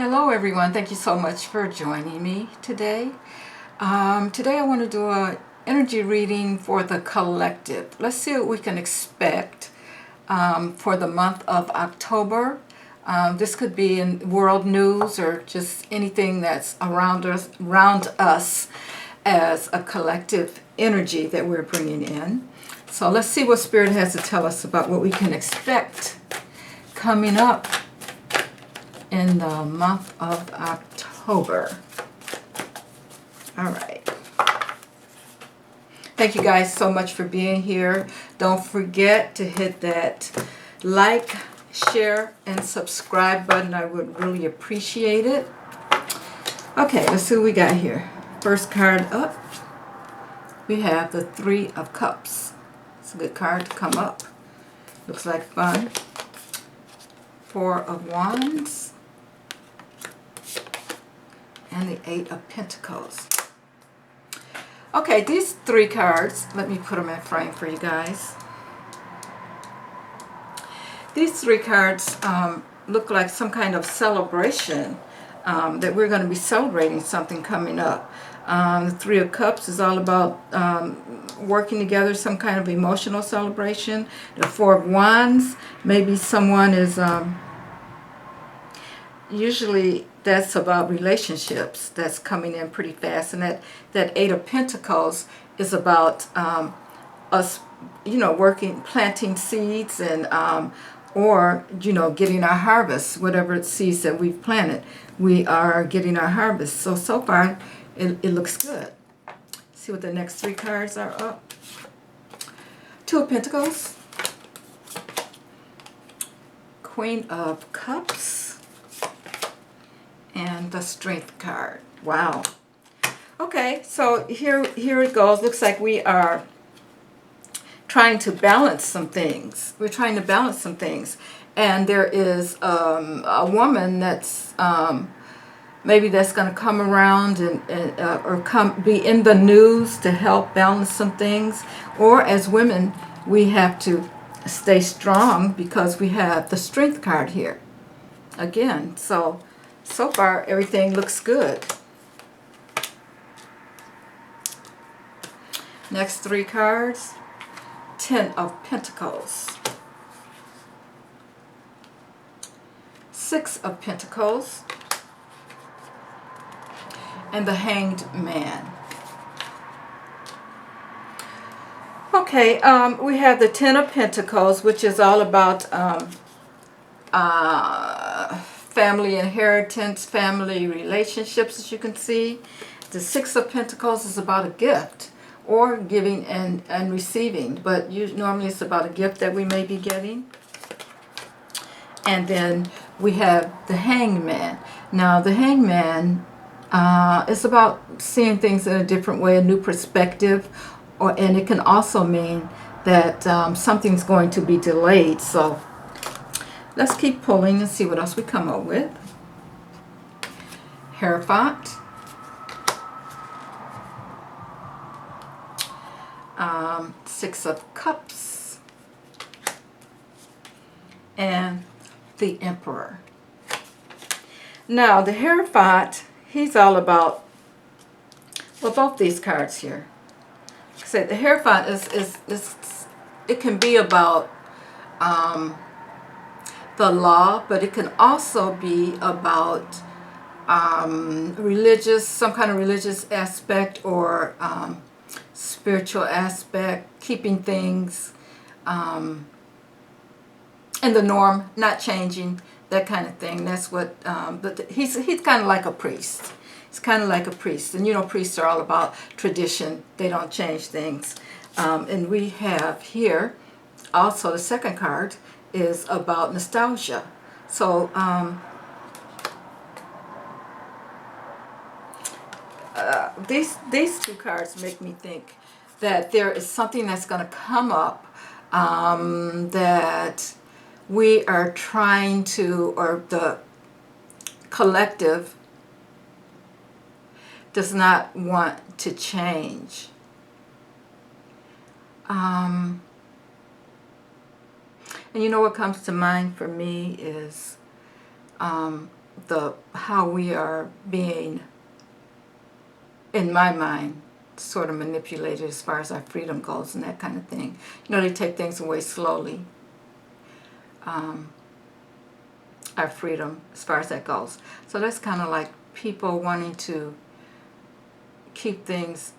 Hello everyone, thank you so much for joining me today. Today I want to do an energy reading for the collective. Let's see what we can expect for the month of October. This could be in world news or just anything that's around us as a collective energy that we're bringing in. So let's see what Spirit has to tell us about what we can expect coming up in the month of October. All right. Thank you guys so much for being here. Don't forget to hit that like, share, and subscribe button. I would really appreciate it. Okay, let's see what we got here. First card up, we have the Three of Cups. It's a good card to come up. Looks like fun. Four of Wands. And the Eight of Pentacles. Okay, these three cards, let me put them in frame for you guys. These three cards look like some kind of celebration, that we're going to be celebrating something coming up. The Three of Cups is all about working together, some kind of emotional celebration. The Four of Wands, maybe someone is... usually that's about relationships that's coming in pretty fast, and that Eight of Pentacles is about us, working, planting seeds, and or getting our harvest. Whatever seeds that we've planted, we are getting our harvest. So far it looks good. See what the next three cards are up. Two of Pentacles, Queen of Cups, and the Strength card. Wow. Okay, so here it goes. Looks like we are trying to balance some things. We're trying to balance some things. And there is a woman that's maybe that's going to come around or be in the news to help balance some things. Or as women, we have to stay strong because we have the Strength card here. Again, so far everything looks good. Next three cards. Ten of Pentacles, Six of Pentacles, and the Hanged Man. Okay, we have the Ten of Pentacles, which is all about family inheritance, family relationships, as you can see. The Six of Pentacles is about a gift, or giving and receiving, but normally it's about a gift that we may be getting. And then we have the Hangman. Now the Hangman is about seeing things in a different way, a new perspective, and it can also mean that something's going to be delayed. So let's keep pulling and see what else we come up with. Hierophant, Six of Cups, and the Emperor. Now the Hierophant, he's all about, well, both these cards here. Like I said, the Hierophant is it can be about the law, but it can also be about some kind of religious aspect, or spiritual aspect, keeping things in the norm, not changing, that kind of thing. That's what, but he's kind of like a priest. He's kind of like a priest. And priests are all about tradition. They don't change things. And we have here, also the second card is about nostalgia. So these two cards make me think that there is something that's going to come up that we are trying to, or the collective does not want to change. And what comes to mind for me is the how we are being, in my mind, sort of manipulated as far as our freedom goes and that kind of thing. You know, they take things away slowly. Our freedom as far as that goes. So that's kind of like people wanting to keep things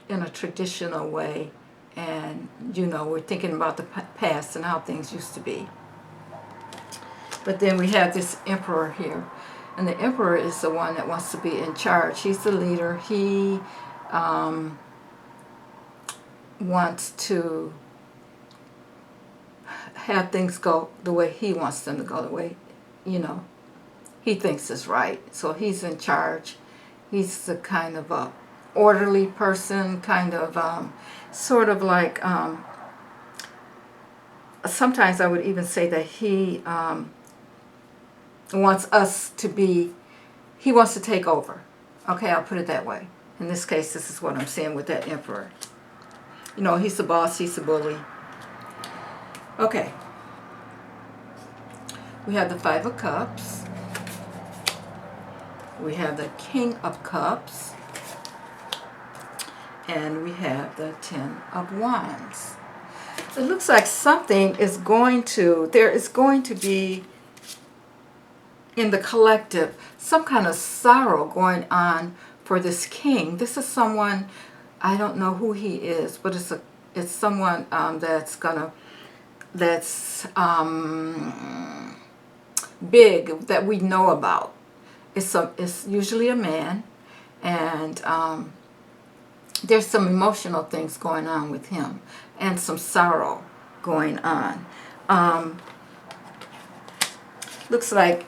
in a traditional way, and you know, we're thinking about the past and how things used to be. But then we have this emperor here, and the emperor is the one that wants to be in charge. He's the leader. He wants to have things go the way he wants them to go, the way, you know, he thinks is right. So he's in charge. He's the kind of a orderly person, kind of sort of like, sometimes I would even say that he wants us to be, he wants to take over. Okay, I'll put it that way. In this case, this is what I'm saying with that emperor. You know, he's the boss, he's the bully. Okay. We have the Five of Cups. We have the King of Cups. And we have the Ten of Wands. It looks like something is going to, there is going to be, in the collective, some kind of sorrow going on for this king. This is someone, I don't know who he is, but it's someone that's big, that we know about. It's usually a man, and there's some emotional things going on with him, and some sorrow going on. Looks like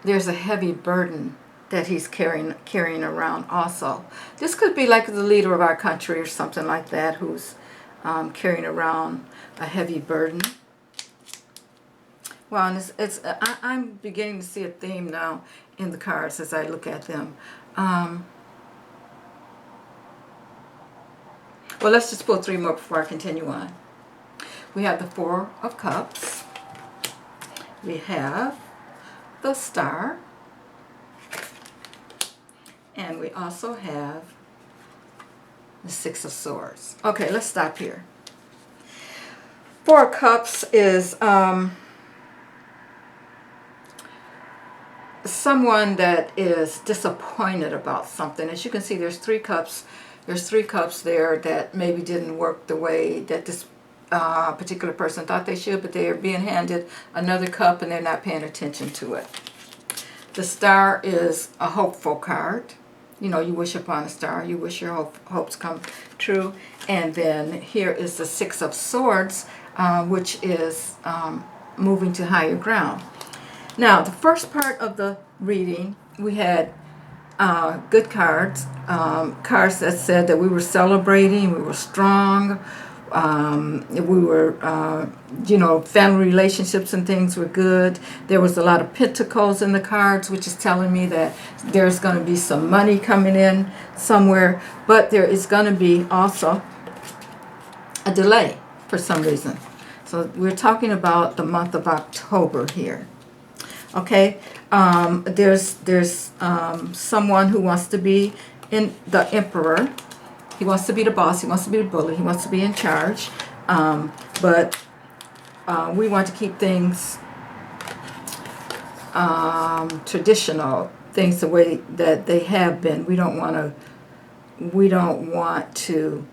there's a heavy burden that he's carrying around also. This could be like the leader of our country or something like that, who's carrying around a heavy burden. Well, and I'm beginning to see a theme now in the cards as I look at them. Well, let's just pull three more before I continue on. We have the Four of Cups. We have the Star. And we also have the Six of Swords. Okay, let's stop here. Four of Cups is someone that is disappointed about something. As you can see, there's three cups. There's three cups there that maybe didn't work the way that this particular person thought they should, but they are being handed another cup and they're not paying attention to it. The Star is a hopeful card. You know, you wish upon a star. You wish your hopes come true. And then here is the Six of Swords, which is moving to higher ground. Now, the first part of the reading, we had good cards. Cards that said that we were celebrating, we were strong, we were, you know, family relationships and things were good. There was a lot of pentacles in the cards, which is telling me that there's going to be some money coming in somewhere, but there is going to be also a delay for some reason. So we're talking about the month of October here. Okay, there's someone who wants to be in the emperor. He wants to be the boss. He wants to be the bully. He wants to be in charge. But we want to keep things traditional, things the way that they have been. We don't want to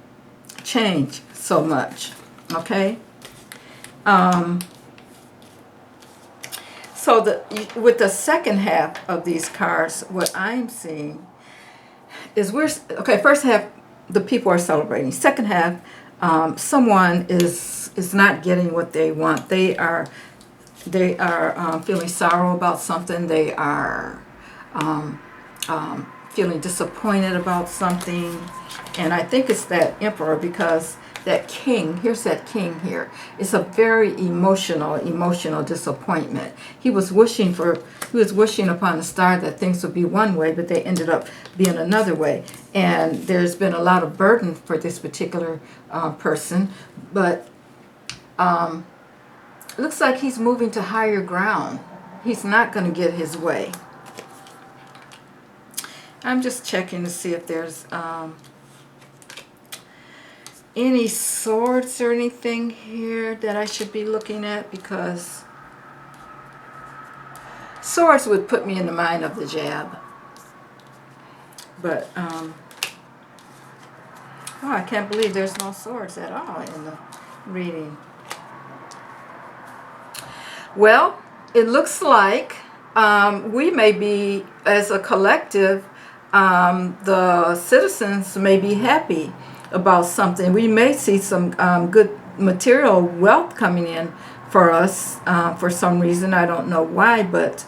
change so much. Okay. So with the second half of these cards, what I'm seeing is first half, the people are celebrating. Second half, someone is not getting what they want. They are feeling sorrow about something. They are feeling disappointed about something. And I think it's that emperor, because that king, here's that king here. It's a very emotional disappointment. He was wishing upon the star that things would be one way, but they ended up being another way. And there's been a lot of burden for this particular person, but it looks like he's moving to higher ground. He's not going to get his way. I'm just checking to see if there's any swords or anything here that I should be looking at, because swords would put me in the mind of the jab. But, oh, I can't believe there's no swords at all in the reading. Well, it looks like we may be, as a collective, the citizens may be happy about something. We may see some good material wealth coming in for us for some reason. I don't know why, but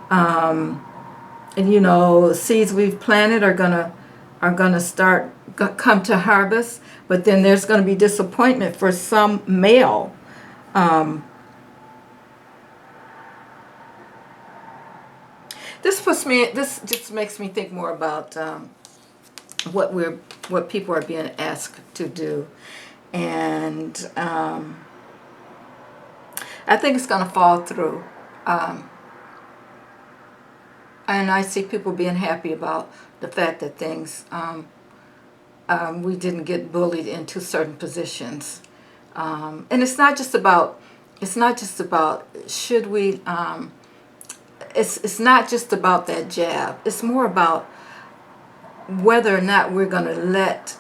and you know, seeds we've planted are gonna start come to harvest. But then there's going to be disappointment for some male. This just makes me think more about what people are being asked to do, and I think it's going to fall through. And I see people being happy about the fact that things we didn't get bullied into certain positions, and it's not just about should we. It's not just about that jab. It's more about whether or not we're going to let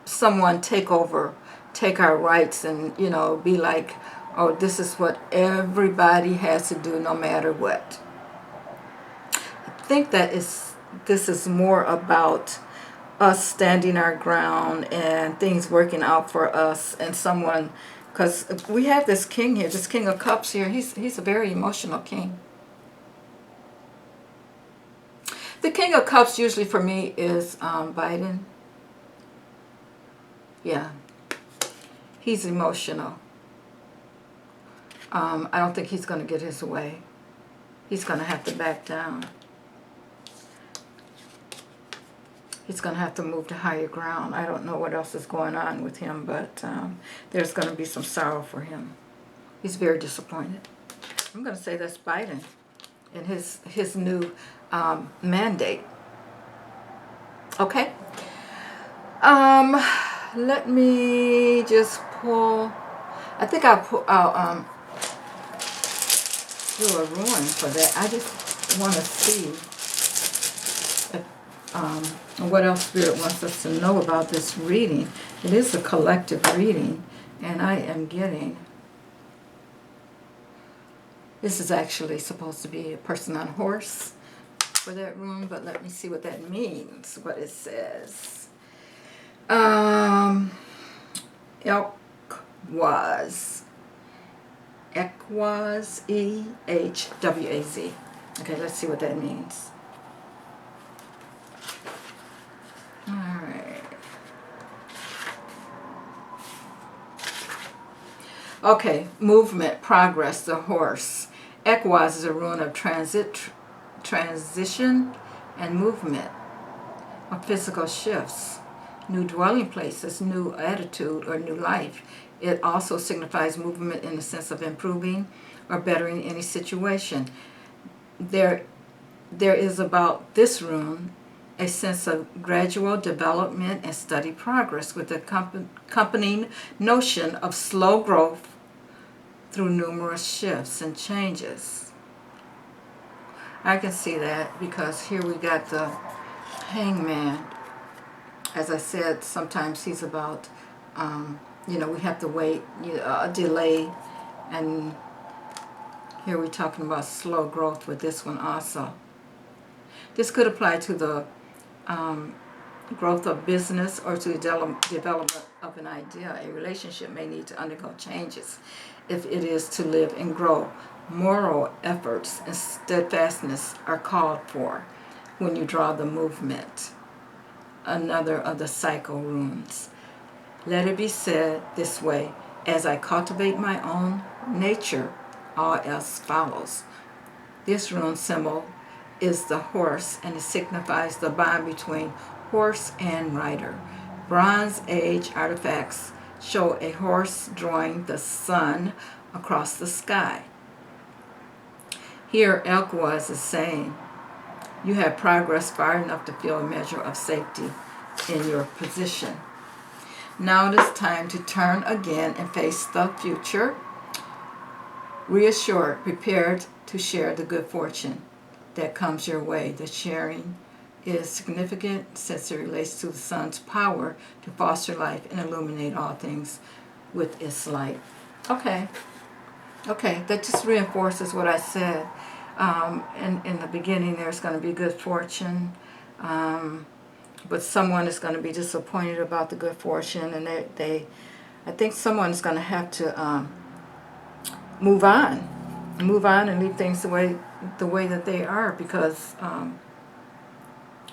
someone take our rights, and you know, be like, oh, this is what everybody has to do no matter what. I think this is more about us standing our ground and things working out for us, and someone, because we have this king here, this King of Cups here. He's a very emotional king. The King of Cups usually for me is Biden. Yeah, he's emotional. I don't think he's going to get his way. He's going to have to back down. He's going to have to move to higher ground. I don't know what else is going on with him, but there's going to be some sorrow for him. He's very disappointed. I'm going to say that's Biden and his new mandate. Okay. Let me just pull. I think I'll do a ruin for that. I just want to see what else Spirit wants us to know about this reading. It is a collective reading, and I am getting. This is actually supposed to be a person on a horse for that room, but let me see what that means, what it says. Ehwaz, E-H-W-A-Z. Okay, let's see what that means. All right. Okay, movement, progress, the horse. Ehwaz is a rune of transition and movement, of physical shifts, new dwelling places, new attitude, or new life. It also signifies movement in the sense of improving or bettering any situation. There is about this rune a sense of gradual development and steady progress, with the accompanying notion of slow growth through numerous shifts and changes. I can see that because here we got the Hangman. As I said, sometimes he's about, we have to wait, a delay, and here we're talking about slow growth with this one also. This could apply to the growth of business or to the development of an idea. A relationship may need to undergo changes if it is to live and grow. Moral efforts and steadfastness are called for when you draw the movement. Another of the cycle runes. Let it be said this way: as I cultivate my own nature, all else follows. This rune symbol is the horse, and it signifies the bond between horse and rider. Bronze Age artifacts show a horse drawing the sun across the sky. Here, Elkwas is saying, you have progressed far enough to feel a measure of safety in your position. Now it is time to turn again and face the future. Reassured, prepared to share the good fortune that comes your way. The sharing is significant since it relates to the sun's power to foster life and illuminate all things with its light. Okay, that just reinforces what I said. In the beginning, there's going to be good fortune, but someone is going to be disappointed about the good fortune, and I think someone is going to have to move on and leave things the way that they are, because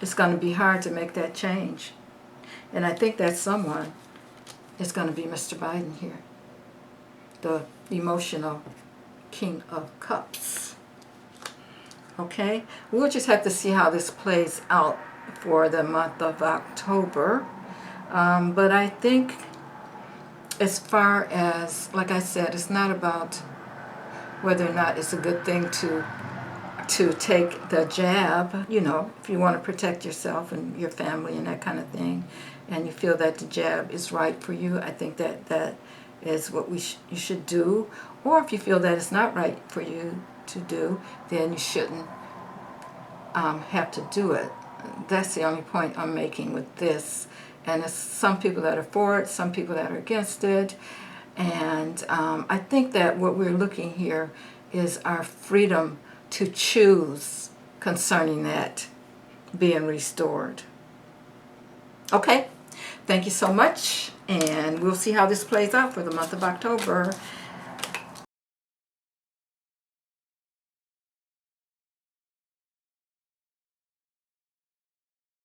it's going to be hard to make that change. And I think that someone is going to be Mr. Biden here, the emotional King of Cups. Okay, we'll just have to see how this plays out for the month of October. But I think, as far as, like I said, it's not about whether or not it's a good thing to take the jab. You know, if you want to protect yourself and your family and that kind of thing, and you feel that the jab is right for you, I think that is what you should do. Or if you feel that it's not right for you to do, then you shouldn't have to do it. That's the only point I'm making with this. And there's some people that are for it, some people that are against it. And I think that what we're looking here is our freedom to choose concerning that being restored. Okay, thank you so much. And we'll see how this plays out for the month of October.